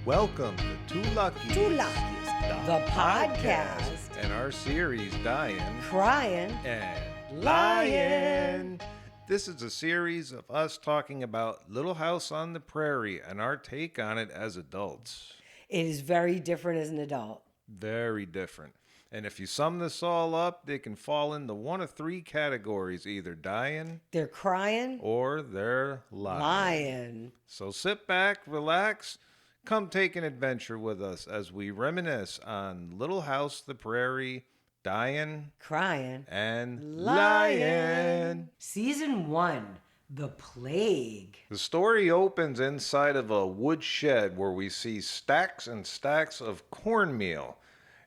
Welcome to Two Luckies, the podcast, and our series Dyin, Cryin, and Lyin. This is a series of us talking about Little House on the Prairie and our take on it as adults. It is very different as an adult. Very different. And if you sum this all up, they can fall into one of three categories, either Dyin, They're crying, or they're lying. So sit back, relax, come take an adventure with us as we reminisce on Little House the Prairie, Dyin, Cryin, and Lyin. Lyin. Season 1, The Plague. The story opens inside of a wood shed where we see stacks and stacks of cornmeal.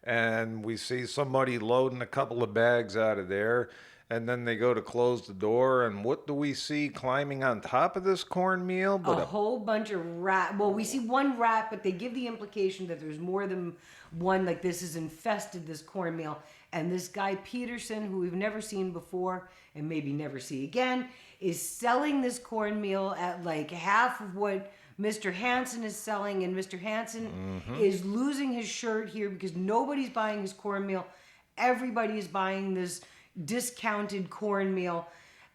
And we see somebody loading a couple of bags out of there. And then they go to close the door. And what do we see climbing on top of this cornmeal? A whole bunch of rat. Well, we see one rat, but they give the implication that there's more than one. Like this has infested this cornmeal. And this guy Peterson, who we've never seen before and maybe never see again, is selling this cornmeal at like half of what Mr. Hansen is selling. And Mr. Hansen is losing his shirt here because nobody's buying his cornmeal. Everybody is buying this discounted cornmeal.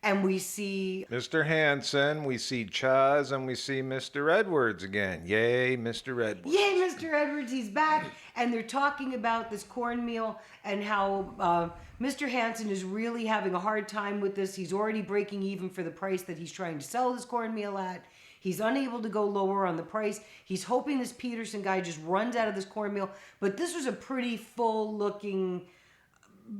And we see Mr. Hansen, we see Chaz, and we see Mr. Edwards again. Yay, Mr. Edwards. Yay, Mr. Edwards, he's back. And they're talking about this cornmeal and how Mr. Hansen is really having a hard time with this. He's already breaking even for the price that he's trying to sell this cornmeal at. He's unable to go lower on the price. He's hoping this Peterson guy just runs out of this cornmeal. But this was a pretty full-looking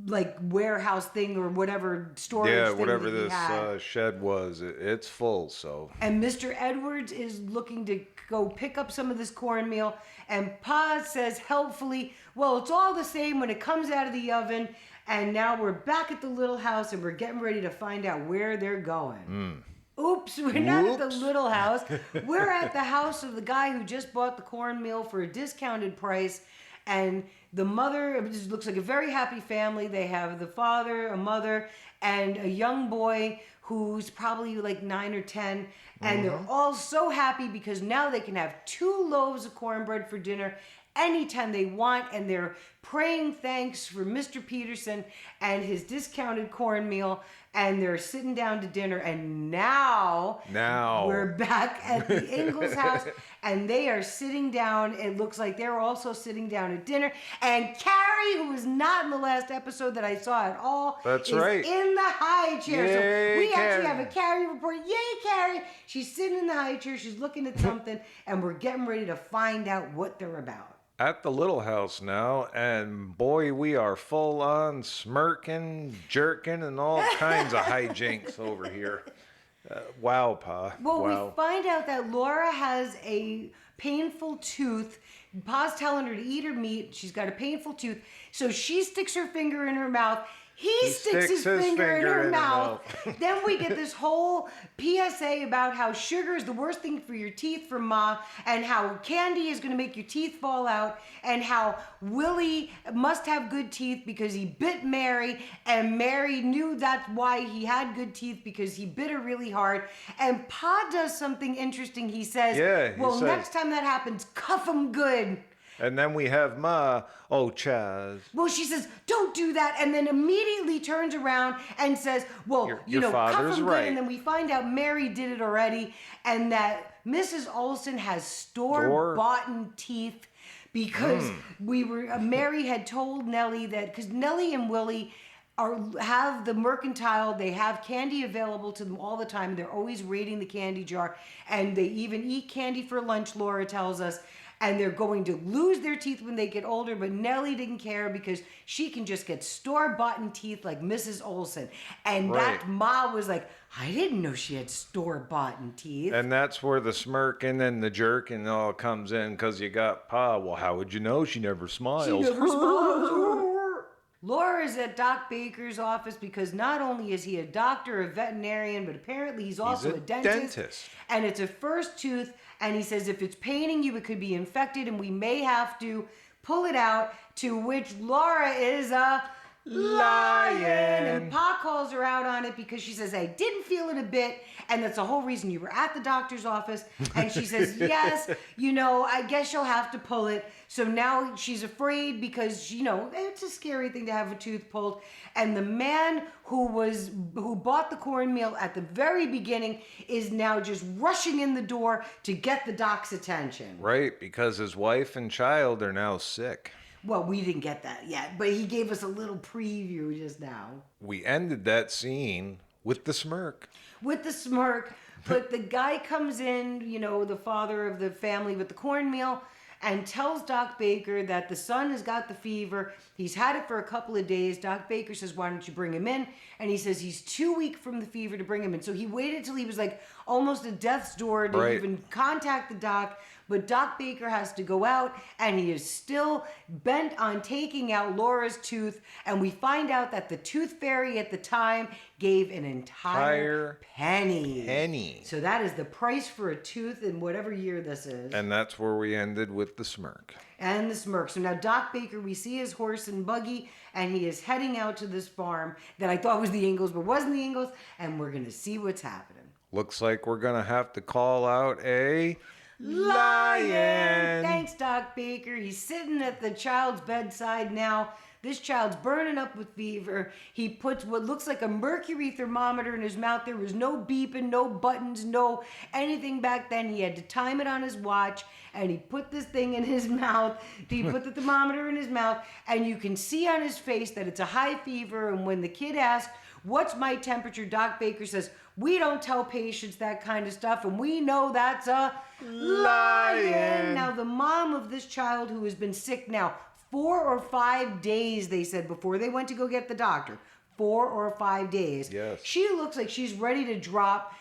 like warehouse thing or whatever storage thing whatever that he this had. shed was, it's full. So and Mr. Edwards is looking to go pick up some of this cornmeal, and Pa says helpfully, well, it's all the same when it comes out of the oven. And now we're back at the little house and we're getting ready to find out where they're going. Oops, we're not at the little house. We're at the house of the guy who just bought the cornmeal for a discounted price. And the mother, it just looks like a very happy family. They have the father, a mother, and a young boy who's probably like 9 or 10. And they're all so happy because now they can have 2 loaves of cornbread for dinner anytime they want. And they're praying thanks for Mr. Peterson and his discounted cornmeal. And they're sitting down to dinner. And now we're back at the Ingalls house. And they are sitting down. It looks like they're also sitting down at dinner. And Carrie, who was not in the last episode that I saw at all, That's is right. in the high chair. Yay, So we actually Carrie. have a Carrie report. Yay, Carrie! She's sitting in the high chair. She's looking at something. And we're getting ready to find out what they're about. At the little house now, and boy, we are full on smirking, jerking, and all kinds of hijinks over here. Wow, Pa. Well, wow. we find out that Laura has a painful tooth. Pa's telling her to eat her meat. She's got a painful tooth. So she sticks her finger in her mouth. He sticks his finger in her mouth. Then we get this whole PSA about how sugar is the worst thing for your teeth from Ma, and how candy is going to make your teeth fall out, and how Willie must have good teeth because he bit Mary, and Mary knew that's why he had good teeth because he bit her really hard. And Pa does something interesting. He says, he well, says, next time that happens, cuff him good. And then we have Ma, oh, Chaz. Well, she says, don't do that, and then immediately turns around and says, well, Your cuff father's him good. right. And then we find out Mary did it already, and that Mrs. Olson has store-bought teeth because Mary had told Nellie that, because Nellie and Willie have the mercantile, they have candy available to them all the time. They're always raiding the candy jar, and they even eat candy for lunch, Laura tells us. And they're going to lose their teeth when they get older, but Nellie didn't care because she can just get store-bought teeth like Mrs. Olson. And that Ma was like, I didn't know she had store-bought teeth. And that's where the smirking and the jerking all comes in, because you got Pa. Well, how would you know? She never smiles. She never smiles. Laura is at Doc Baker's office because not only is he a doctor, a veterinarian, but apparently he's also a dentist. And it's a first tooth, and he says if it's paining you, it could be infected, and we may have to pull it out, to which Laura is Lyin. And Lyin. Pa calls her out on it because she says, I didn't feel it a bit. And that's the whole reason you were at the doctor's office. And she says, yes, I guess you'll have to pull it. So now she's afraid because, it's a scary thing to have a tooth pulled. And the man who bought the cornmeal at the very beginning is now just rushing in the door to get the doc's attention. Right, because his wife and child are now sick. Well, we didn't get that yet, but he gave us a little preview just now. We ended that scene with the smirk. With the smirk, but the guy comes in, the father of the family with the cornmeal, and tells Doc Baker that the son has got the fever. He's had it for a couple of days. Doc Baker says, why don't you bring him in? And he says he's too weak from the fever to bring him in. So he waited till he was like almost at death's door to even contact the doc. But Doc Baker has to go out, and he is still bent on taking out Laura's tooth. And we find out that the tooth fairy at the time gave an entire penny. So that is the price for a tooth in whatever year this is. And that's where we ended with the smirk. And the smirk. So now Doc Baker, we see his horse and buggy, and he is heading out to this farm that I thought was the Ingalls, but wasn't the Ingalls. And we're going to see what's happening. Looks like we're going to have to call out a... Lyin. Thanks, Doc Baker. He's sitting at the child's bedside now. This child's burning up with fever. He puts what looks like a mercury thermometer in his mouth. There was no beeping, no buttons, no anything back then. He had to time it on his watch, and he put this thing in his mouth. He put the thermometer in his mouth, and you can see on his face that it's a high fever. And when the kid asks, what's my temperature? Doc Baker says, we don't tell patients that kind of stuff, and we know that's a Lyin. Now, the mom of this child who has been sick now 4 or 5 days, they said, before they went to go get the doctor. 4 or 5 days. Yes. She looks like she's ready to drop.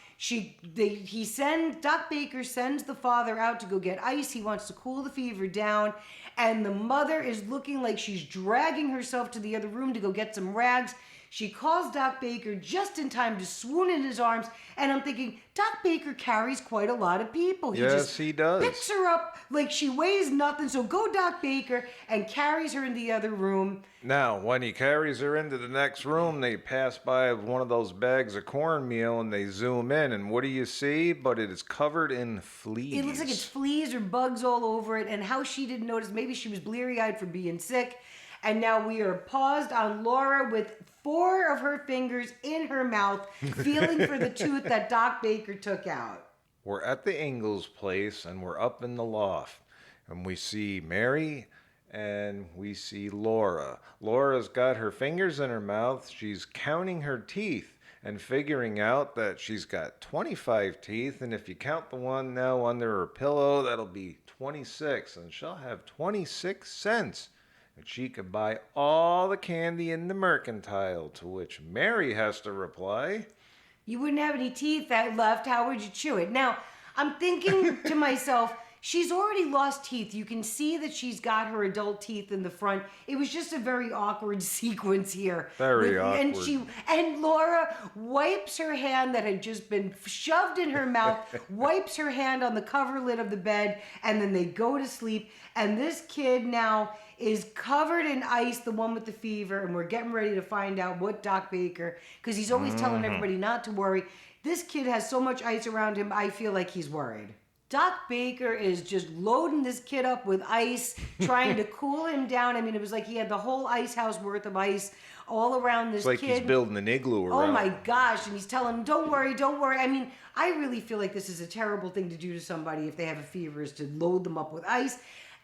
Doc Baker sends the father out to go get ice. He wants to cool the fever down. And the mother is looking like she's dragging herself to the other room to go get some rags. She calls Doc Baker just in time to swoon in his arms. And I'm thinking, Doc Baker carries quite a lot of people. He does. Picks her up like she weighs nothing. So go Doc Baker and carries her in the other room. Now, when he carries her into the next room, they pass by one of those bags of cornmeal and they zoom in. And what do you see? But it is covered in fleas. It looks like it's fleas or bugs all over it. And how she didn't notice, maybe she was bleary-eyed from being sick. And now we are paused on Laura with 4 of her fingers in her mouth, feeling for the tooth that Doc Baker took out. We're at the Ingalls place, and we're up in the loft. And we see Mary, and we see Laura. Laura's got her fingers in her mouth. She's counting her teeth and figuring out that she's got 25 teeth. And if you count the one now under her pillow, that'll be 26. And she'll have 26 cents. And she could buy all the candy in the mercantile, to which Mary has to reply, You wouldn't have any teeth that left. How would you chew it? Now, I'm thinking to myself, she's already lost teeth. You can see that she's got her adult teeth in the front. It was just a very awkward sequence here. Very awkward. And Laura wipes her hand that had just been shoved in her mouth, wipes her hand on the coverlid of the bed, and then they go to sleep. And this kid now is covered in ice, the one with the fever, and we're getting ready to find out what Doc Baker, because he's always telling everybody not to worry. This kid has so much ice around him, I feel like he's worried. Doc Baker is just loading this kid up with ice, trying to cool him down. I mean, it was like he had the whole ice house worth of ice all around this kid. It's like he's building an igloo around. Oh my gosh, and he's telling him, don't worry, don't worry. I mean, I really feel like this is a terrible thing to do to somebody if they have a fever, is to load them up with ice.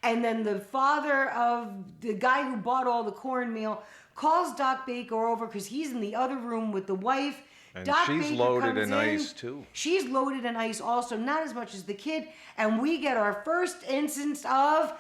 And then the father of the guy who bought all the cornmeal calls Doc Baker over because he's in the other room with the wife. And Doc she's Baker loaded comes in ice too. She's loaded in ice also, not as much as the kid. And we get our first instance of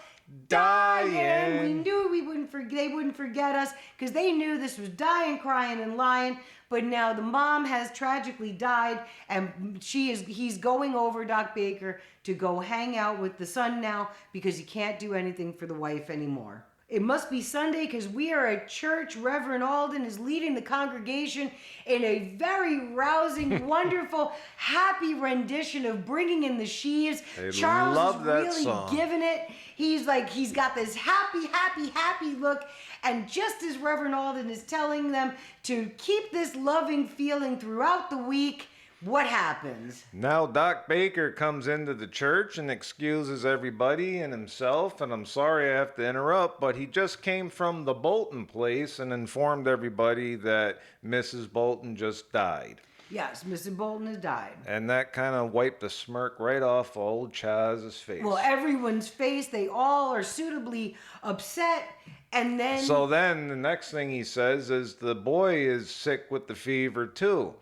Dyin. We knew they wouldn't forget us because they knew this was Dyin, Cryin, and Lyin. But now the mom has tragically died, and he's going over, Doc Baker, to go hang out with the son now because he can't do anything for the wife anymore. It must be Sunday because we are at church. Reverend Alden is leading the congregation in a very rousing, wonderful, happy rendition of Bringing in the Sheaves. I Charles love is that really song. giving it. He's like, he's got this happy, happy, happy look. And just as Reverend Alden is telling them to keep this loving feeling throughout the week, what happens? Now Doc Baker comes into the church and excuses everybody and himself, and I'm sorry I have to interrupt, but he just came from the Bolton place and informed everybody that Mrs. Bolton just died. Yes, Mr. Bolton has died. And that kind of wiped the smirk right off old Chaz's face. Well, everyone's face, they all are suitably upset, and then... So then the next thing he says is the boy is sick with the fever too.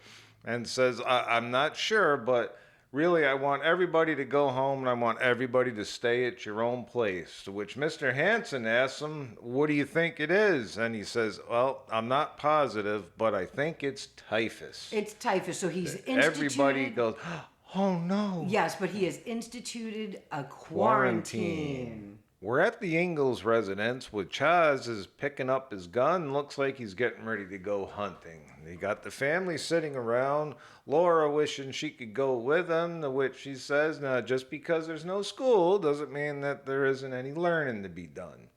And says, I'm not sure, but really I want everybody to go home and I want everybody to stay at your own place. To which Mr. Hanson asks him, what do you think it is? And he says, well, I'm not positive, but I think it's typhus. It's typhus, so he's instituted... Everybody goes, oh no. Yes, but he has instituted a quarantine. We're at the Ingalls residence with Chaz is picking up his gun. Looks like he's getting ready to go hunting. They got the family sitting around. Laura wishing she could go with them, to which she says, now just because there's no school doesn't mean that there isn't any learning to be done.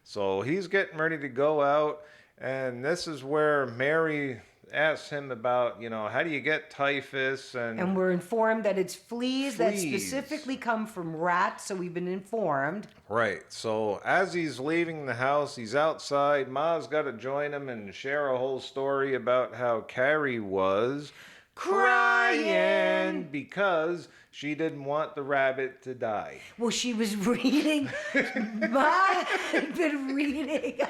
So he's getting ready to go out, and this is where Mary asks him about, how do you get typhus? And we're informed that it's fleas that specifically come from rats, so we've been informed. Right. So as he's leaving the house, he's outside. Ma's got to join him and share a whole story about how Carrie was crying because she didn't want the rabbit to die. Well, she was reading. Ma had been reading.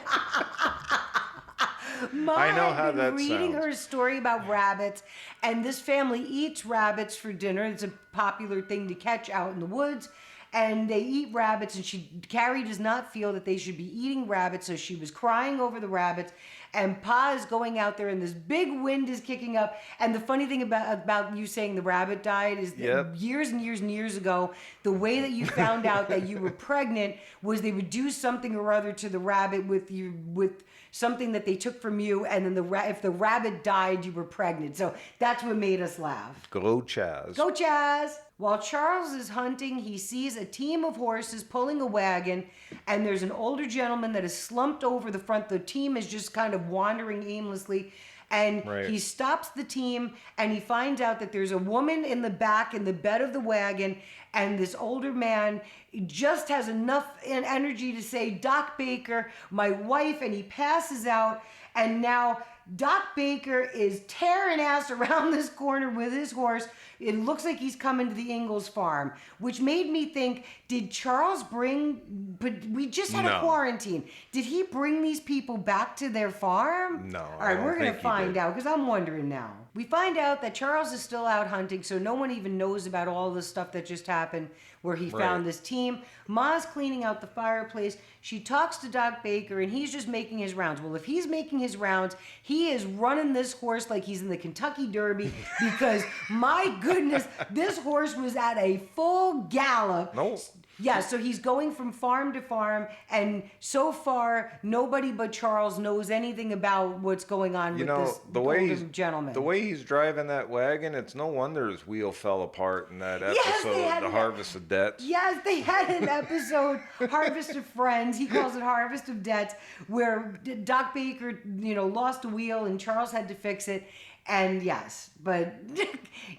I know how that reading sounds. her story about rabbits, and this family eats rabbits for dinner. It's a popular thing to catch out in the woods, and they eat rabbits, and Carrie does not feel that they should be eating rabbits, so she was crying over the rabbits, and Pa is going out there, and this big wind is kicking up, and the funny thing about you saying the rabbit died is that years and years and years ago, the way that you found out that you were pregnant was they would do something or other to the rabbit with something that they took from you, and then if the rabbit died, you were pregnant. So that's what made us laugh. Go Chaz. Go Chaz! While Charles is hunting, he sees a team of horses pulling a wagon, and there's an older gentleman that is slumped over the front. The team is just kind of wandering aimlessly, and he stops the team, and he finds out that there's a woman in the back in the bed of the wagon, and this older man just has enough energy to say, Doc Baker, my wife, and he passes out, and now Doc Baker is tearing ass around this corner with his horse. It looks like he's coming to the Ingalls farm, which made me think, did Charles but we just had a quarantine. Did he bring these people back to their farm? No. All right, we're going to find out, because I'm wondering now. We find out that Charles is still out hunting, so no one even knows about all the stuff that just happened where he found this team. Ma's cleaning out the fireplace. She talks to Doc Baker, and he's just making his rounds. Well, if he's making his rounds, he is running this horse like he's in the Kentucky Derby, because my goodness, this horse was at a full gallop. No. Yeah, so he's going from farm to farm, and so far, nobody but Charles knows anything about what's going on with this older gentleman. The way he's driving that wagon, it's no wonder his wheel fell apart in that episode, The Harvest of Debts. Yes, they had an episode, Harvest of Friends. He calls it Harvest of Debts, where Doc Baker, lost a wheel, and Charles had to fix it. And yes, but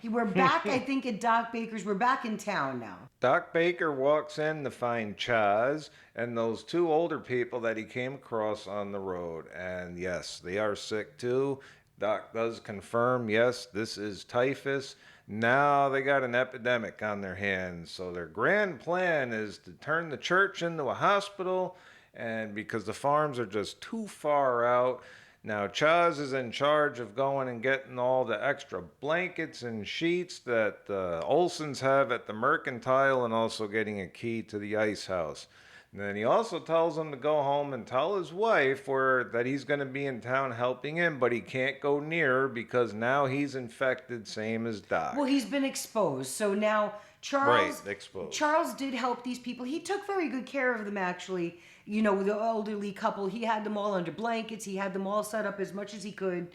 we're back, I think, at Doc Baker's. We're back in town now. Doc Baker walks in to find Chaz and those two older people that he came across on the road. And yes, they are sick too. Doc does confirm, yes, this is typhus. Now they got an epidemic on their hands. So their grand plan is to turn the church into a hospital, and because the farms are just too far out. Now, Chaz is in charge of going and getting all the extra blankets and sheets that the Olsons have at the Mercantile, and also getting a key to the ice house. And then he also tells him to go home and tell his wife that he's going to be in town helping him, but he can't go near her because now he's infected, same as Doc. Well, he's been exposed, so now Charles... Right, exposed. Charles did help these people. He took very good care of them, actually. the elderly couple. He had them all under blankets. He had them all set up as much as he could.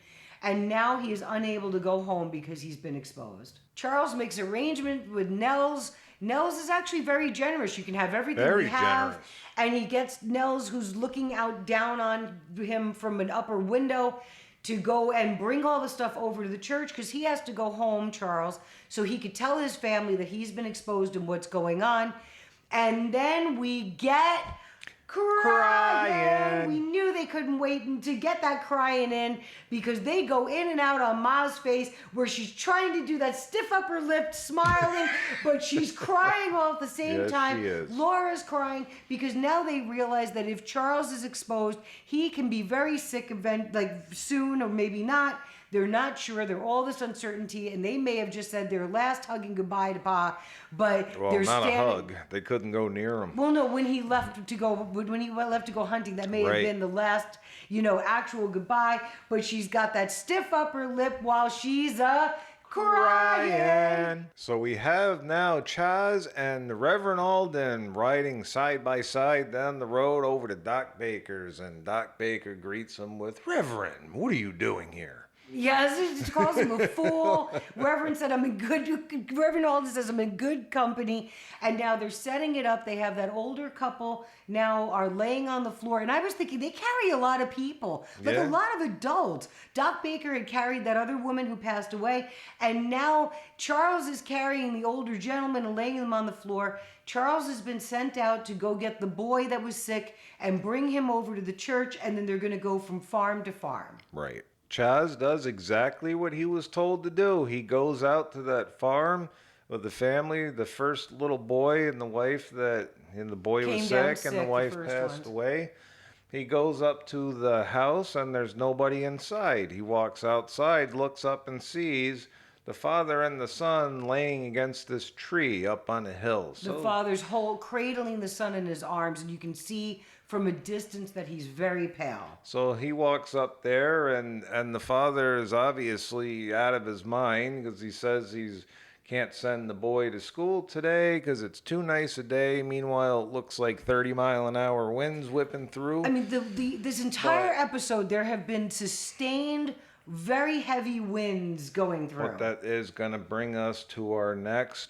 And now he is unable to go home because he's been exposed. Charles makes arrangement with Nels. Nels is actually very generous. You can have everything Very we have. generous. And he gets Nels, who's looking out down on him from an upper window, to go and bring all the stuff over to the church because he has to go home, Charles, so he could tell his family that he's been exposed and what's going on. And then we get Cryin. We knew they couldn't wait to get that Cryin in because they go in and out on Ma's face where she's trying to do that stiff upper lip, smiling, but she's crying all at the same Yes, time. she is. Laura's crying because now they realize that if Charles is exposed, he can be very sick soon or maybe not. They're not sure. They're all this uncertainty, and they may have just said their last hugging goodbye to Pa, but Well, they're not standing. a hug. They couldn't go near him. Well, no, when he left to go hunting, that may have Right. been the last, actual goodbye. But she's got that stiff upper lip while she's crying. So we have now Chaz and the Reverend Alden riding side by side down the road over to Doc Baker's, and Doc Baker greets him with, "Reverend, what are you doing here?" Yes, he calls him a fool. Reverend Alden says I'm in good company. And now they're setting it up. They have that older couple now are laying on the floor. And I was thinking they carry a lot of people, like Yeah. a lot of adults. Doc Baker had carried that other woman who passed away. And now Charles is carrying the older gentleman and laying them on the floor. Charles has been sent out to go get the boy that was sick and bring him over to the church. And then they're going to go from farm to farm. Right. Chaz does exactly what he was told to do. He goes out to that farm with the family, the first little boy and the wife and the boy Came was down sick and the sick, the wife first passed ones. away. He goes up to the house and there's nobody inside. He walks outside, looks up and sees the father and the son laying against this tree up on a hill. The father's cradling the son in his arms, and you can see from a distance that he's very pale. So he walks up there, and the father is obviously out of his mind because he says he's can't send the boy to school today because it's too nice a day. Meanwhile, it looks like 30-mile-an-hour winds whipping through. I mean, this entire episode, there have been sustained, very heavy winds going through. But that is going to bring us to our next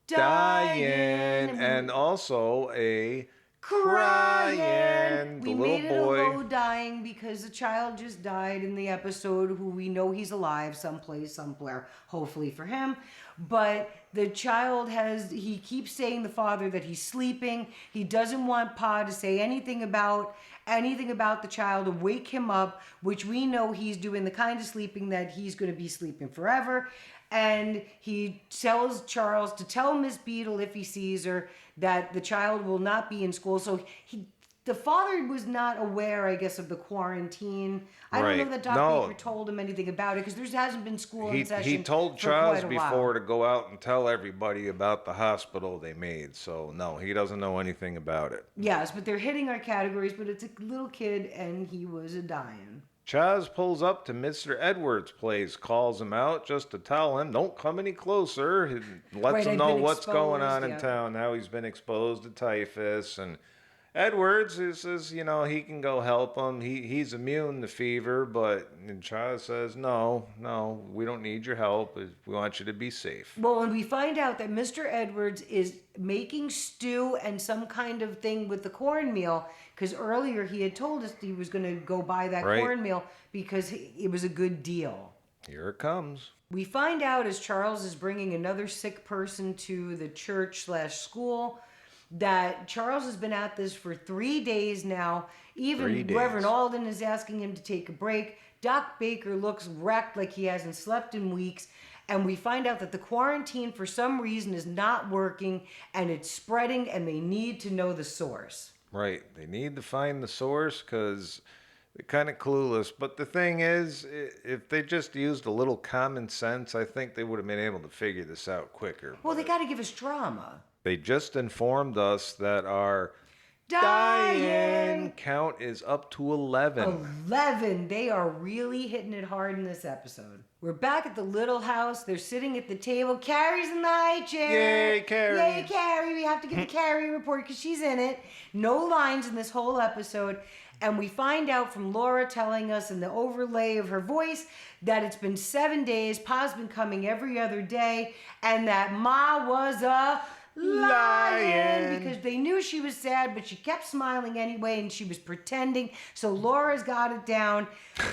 Dyin. and also a Cryin. The We little made it boy. a low dying because the child just died in the episode who we know he's alive someplace, somewhere, hopefully for him. But the child he keeps saying the father that he's sleeping. He doesn't want Pa to say anything about the child to wake him up, which we know he's doing the kind of sleeping that he's going to be sleeping forever. And he tells Charles to tell Miss Beadle if he sees her that the child will not be in school. So the father was not aware, I guess, of the quarantine. I don't know Right. that Dr. No. Baker told him anything about it because there hasn't been school in He session told for Charles quite a while. before to go out and tell everybody about the hospital they made. So, no, he doesn't know anything about it. Yes, but they're hitting our categories, but it's a little kid and he was a dying. Chaz pulls up to Mr. Edwards' place, calls him out just to tell him, don't come any closer. He lets Right, him I've know been what's going exposed, on in yeah. town, how he's been exposed to typhus. And Edwards says, he can go help him. He's immune to fever, and Chaz says, no, we don't need your help. We want you to be safe. Well, and we find out that Mr. Edwards is making stew and some kind of thing with the cornmeal because earlier he had told us he was going to go buy that Right. cornmeal because it was a good deal. Here it comes. We find out as Charles is bringing another sick person to the church/school that Charles has been at this for 3 days now. 3 Even days. Reverend Alden is asking him to take a break. Doc Baker looks wrecked like he hasn't slept in weeks. And we find out that the quarantine for some reason is not working and it's spreading and they need to know the source. Right. They need to find the source because they're kind of clueless. But the thing is, if they just used a little common sense, I think they would have been able to figure this out quicker. Well, they But got to give us drama. they just informed us that our Dyin. Count is up to 11. 11. They are really hitting it hard in this episode. We're back at the little house. They're sitting at the table. Carrie's in the high chair. Yay, Carrie. Yay, Carrie. We have to get the Carrie report because she's in it. No lines in this whole episode. And we find out from Laura telling us in the overlay of her voice that it's been 7 days. Pa's been coming every other day. And that Ma was a Lyin, because they knew she was sad, but she kept smiling anyway, and she was pretending. So Laura's got it down.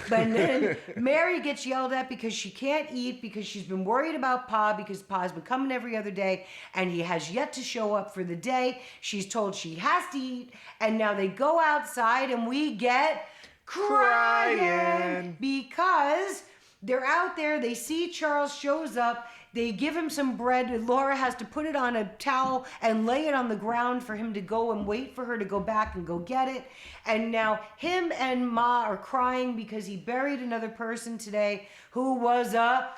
But then Mary gets yelled at because she can't eat because she's been worried about Pa because Pa's been coming every other day, and he has yet to show up for the day. She's told she has to eat, and now they go outside, and we get Cryin because they're out there. They see Charles shows up. They give him some bread. Laura has to put it on a towel and lay it on the ground for him to go and wait for her to go back and go get it. And now him and Ma are crying because he buried another person today who was a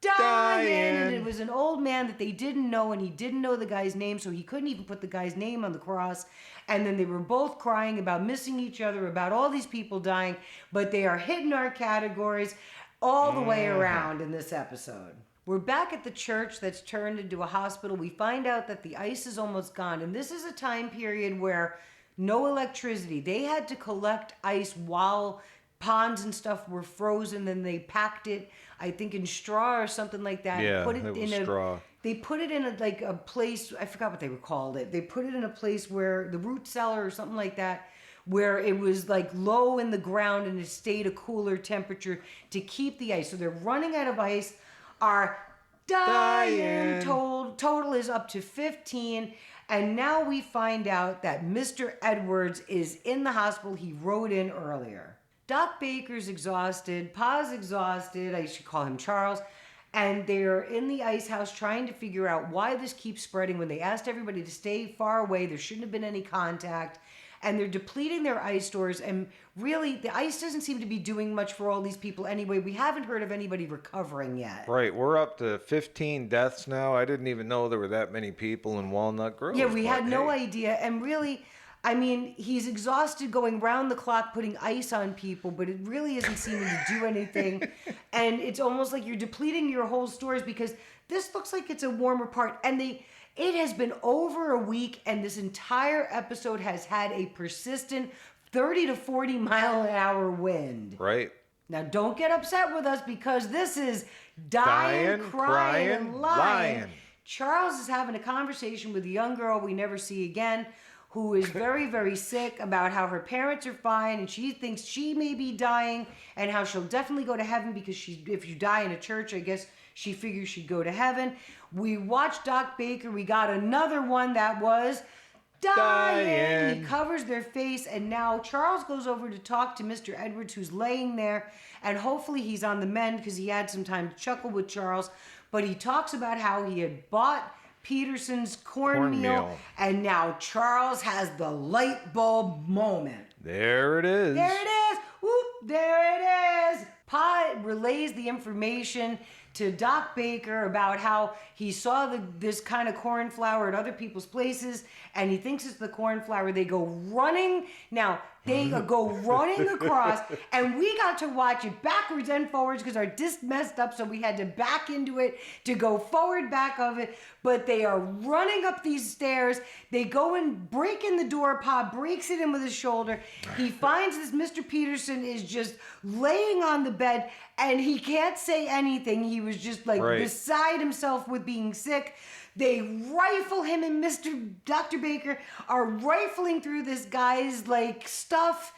Dyin. And it was an old man that they didn't know, and he didn't know the guy's name, so he couldn't even put the guy's name on the cross. And then they were both crying about missing each other, about all these people dying, but they are hitting our categories all the way around in this episode. We're back at the church that's turned into a hospital. We find out that the ice is almost gone. And this is a time period where no electricity. They had to collect ice while ponds and stuff were frozen. Then they packed it, I think, in straw or something like that. Yeah, put it was in straw. They put it in a place, I forgot what they called it. They put it in a place where the root cellar or something like that, where it was like low in the ground and it stayed a cooler temperature to keep the ice. So they're running out of ice. Our Dyin total is up to 15. And now we find out that Mr. Edwards is in the hospital. He wrote in earlier. Doc Baker's exhausted. Pa's exhausted. I should call him Charles. And they're in the ice house trying to figure out why this keeps spreading. When they asked everybody to stay far away, there shouldn't have been any contact. And they're depleting their ice stores. And really, the ice doesn't seem to be doing much for all these people anyway. We haven't heard of anybody recovering yet. Right, we're up to 15 deaths now. I didn't even know there were that many people in Walnut Grove. Yeah, we had no idea. And really, I mean, he's exhausted going round the clock putting ice on people, but it really isn't seeming to do anything. And it's almost like you're depleting your whole stores because this looks like it's a warmer part. And it has been over a week, and this entire episode has had a persistent 30 to 40 mile an hour wind. Right. Now, don't get upset with us because this is Dyin, Cryin, and Lyin. Charles is having a conversation with a young girl we never see again, who is very, very sick, about how her parents are fine and she thinks she may be dying and how she'll definitely go to heaven because if you die in a church, I guess she figures she'd go to heaven. We watched Doc Baker. We got another one that was Dyin. He covers their face, and now Charles goes over to talk to Mr. Edwards, who's laying there, and hopefully he's on the mend because he had some time to chuckle with Charles. But he talks about how he had bought Peterson's cornmeal, and now Charles has the light bulb moment. There it is. There it is. Whoop, there it is. Pa relays the information to Doc Baker about how he saw this kind of corn flour at other people's places, and he thinks it's the corn flour. They go running. Now, they go running across, and we got to watch it backwards and forwards because our disc messed up, so we had to back into it to go forward back of it. But they are running up these stairs. They go and break in the door. Pa breaks it in with his shoulder. He finds this Mr. Peterson is just laying on the bed, and he can't say anything. He was just like beside himself with being sick. They rifle him, and Dr. Baker are rifling through this guy's like stuff.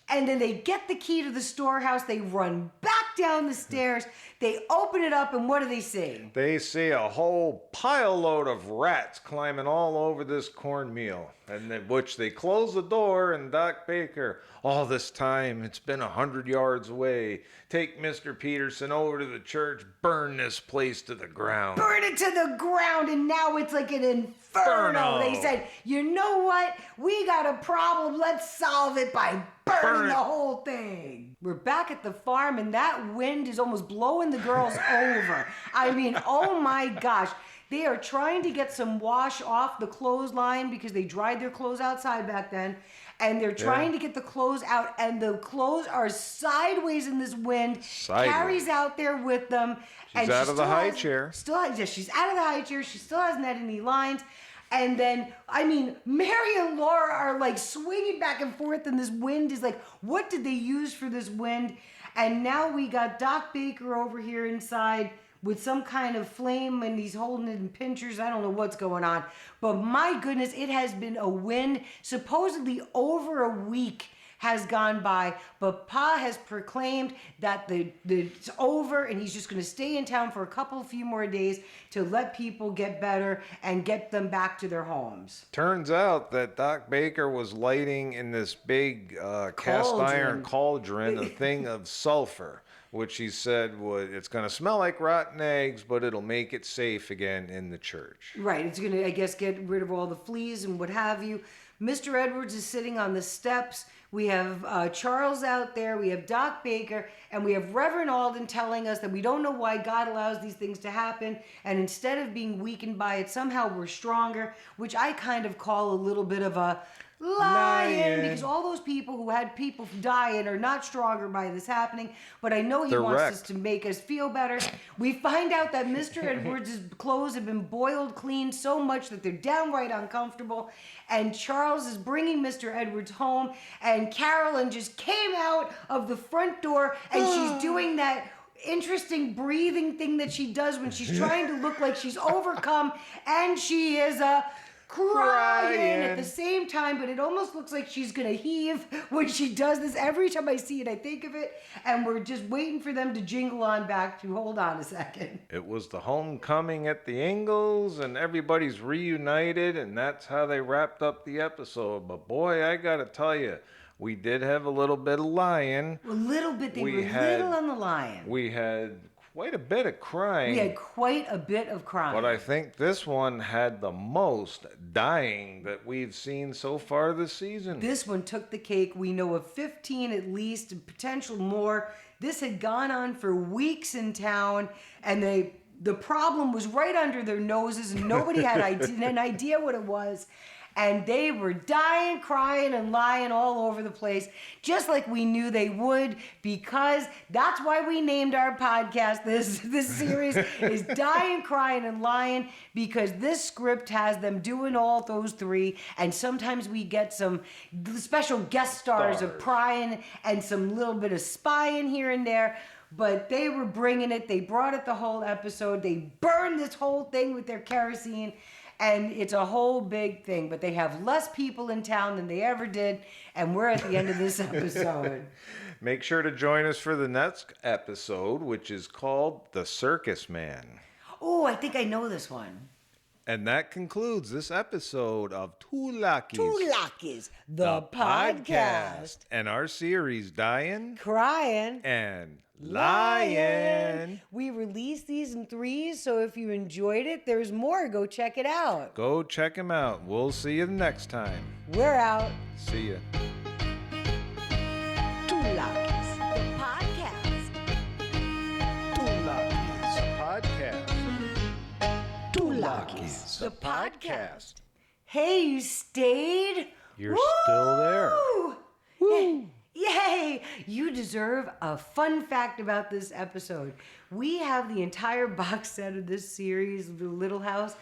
And then they get the key to the storehouse. They run back down the stairs. They open it up, and what do they see? They see a whole pile load of rats climbing all over this cornmeal. And then, which they close the door, and Doc Baker, all this time, it's been 100 yards away. Take Mr. Peterson over to the church, burn this place to the ground. Burn it to the ground, and now it's like an inferno. They said, you know what? We got a problem. Let's solve it by burning the whole thing. We're back at the farm, and that wind is almost blowing the girls over. I mean, oh my gosh. They are trying to get some wash off the clothesline because they dried their clothes outside back then. And they're trying to get the clothes out, and the clothes are sideways in this wind. Sideways. Carrie's out there with them. She's out of the high chair. She's out of the high chair. She still hasn't had any lines. And then, Mary and Laura are like swinging back and forth, and this wind is like, what did they use for this wind? And now we got Doc Baker over here inside with some kind of flame, and he's holding it in pinchers. I don't know what's going on. But my goodness, it has been a wind. Supposedly over a week has gone by, but Pa has proclaimed that it's over, and he's just going to stay in town for a few more days to let people get better and get them back to their homes. Turns out that Doc Baker was lighting in this big cast iron cauldron a thing of sulfur, which he said it's going to smell like rotten eggs, but it'll make it safe again in the church. Right. It's going to, I guess, get rid of all the fleas and what have you. Mr. Edwards is sitting on the steps. We have Charles out there. We have Doc Baker. And we have Reverend Alden telling us that we don't know why God allows these things to happen. And instead of being weakened by it, somehow we're stronger, which I kind of call a little bit of a Lyin, because all those people who had people dying are not stronger by this happening, but I know he wants us to make us feel better. We find out that Mr. Edwards' clothes have been boiled clean so much that they're downright uncomfortable, and Charles is bringing Mr. Edwards home, and Carolyn just came out of the front door, and she's doing that interesting breathing thing that she does when she's trying to look like she's overcome, and she is crying at the same time, but it almost looks like she's gonna heave when she does this. Every time I see it, I think of it, and we're just waiting for them to jingle on back to hold on a second. It was the homecoming at the Ingalls, and everybody's reunited, and that's how they wrapped up the episode. But boy, I gotta tell you, we did have a little bit of Lyin. A little bit. They were little on the Lyin. We had quite a bit of crying. We had quite a bit of crying. But I think this one had the most dying that we've seen so far this season. This one took the cake. We know of 15 at least, and potential more. This had gone on for weeks in town, and the problem was right under their noses, and nobody had an idea what it was. And they were dying, crying, and lying all over the place, just like we knew they would, because that's why we named our podcast, this series, is Dyin, Cryin, and Lyin, because this script has them doing all those three, and sometimes we get some special guest stars of prying and some little bit of spying here and there. But they were bringing it. They brought it the whole episode. They burned this whole thing with their kerosene. And it's a whole big thing, but they have less people in town than they ever did, and we're at the end of this episode. Make sure to join us for the next episode, which is called The Circus Man. Oh, I think I know this one. And that concludes this episode of Two Lockies. Two Lockies, the podcast. And our series, Dyin, Cryin, and Lyin. We released these in threes, so if you enjoyed it, there's more. Go check it out. Go check them out. We'll see you next time. We're out. See ya. Two Lockies, the podcast. Two Lockies podcast. Two Lockies, the podcast. Hey, you stayed? You're still there. Woo! Yay! You deserve a fun fact about this episode. We have the entire box set of this series, The Little House,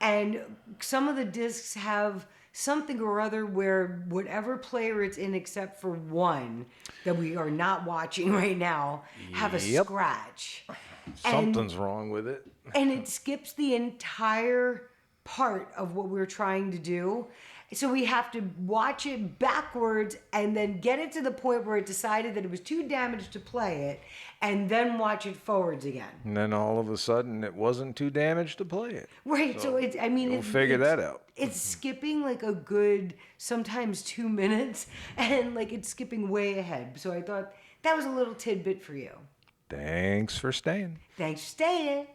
and some of the discs have something or other where whatever player it's in except for one that we are not watching right now have a scratch. Something's wrong with it. And it skips the entire part of what we're trying to do. So we have to watch it backwards and then get it to the point where it decided that it was too damaged to play it, and then watch it forwards again. And then all of a sudden it wasn't too damaged to play it. Right, so it's, we'll figure that out. It's skipping like a good, sometimes 2 minutes, and like it's skipping way ahead. So I thought that was a little tidbit for you. Thanks for staying. Thanks for staying.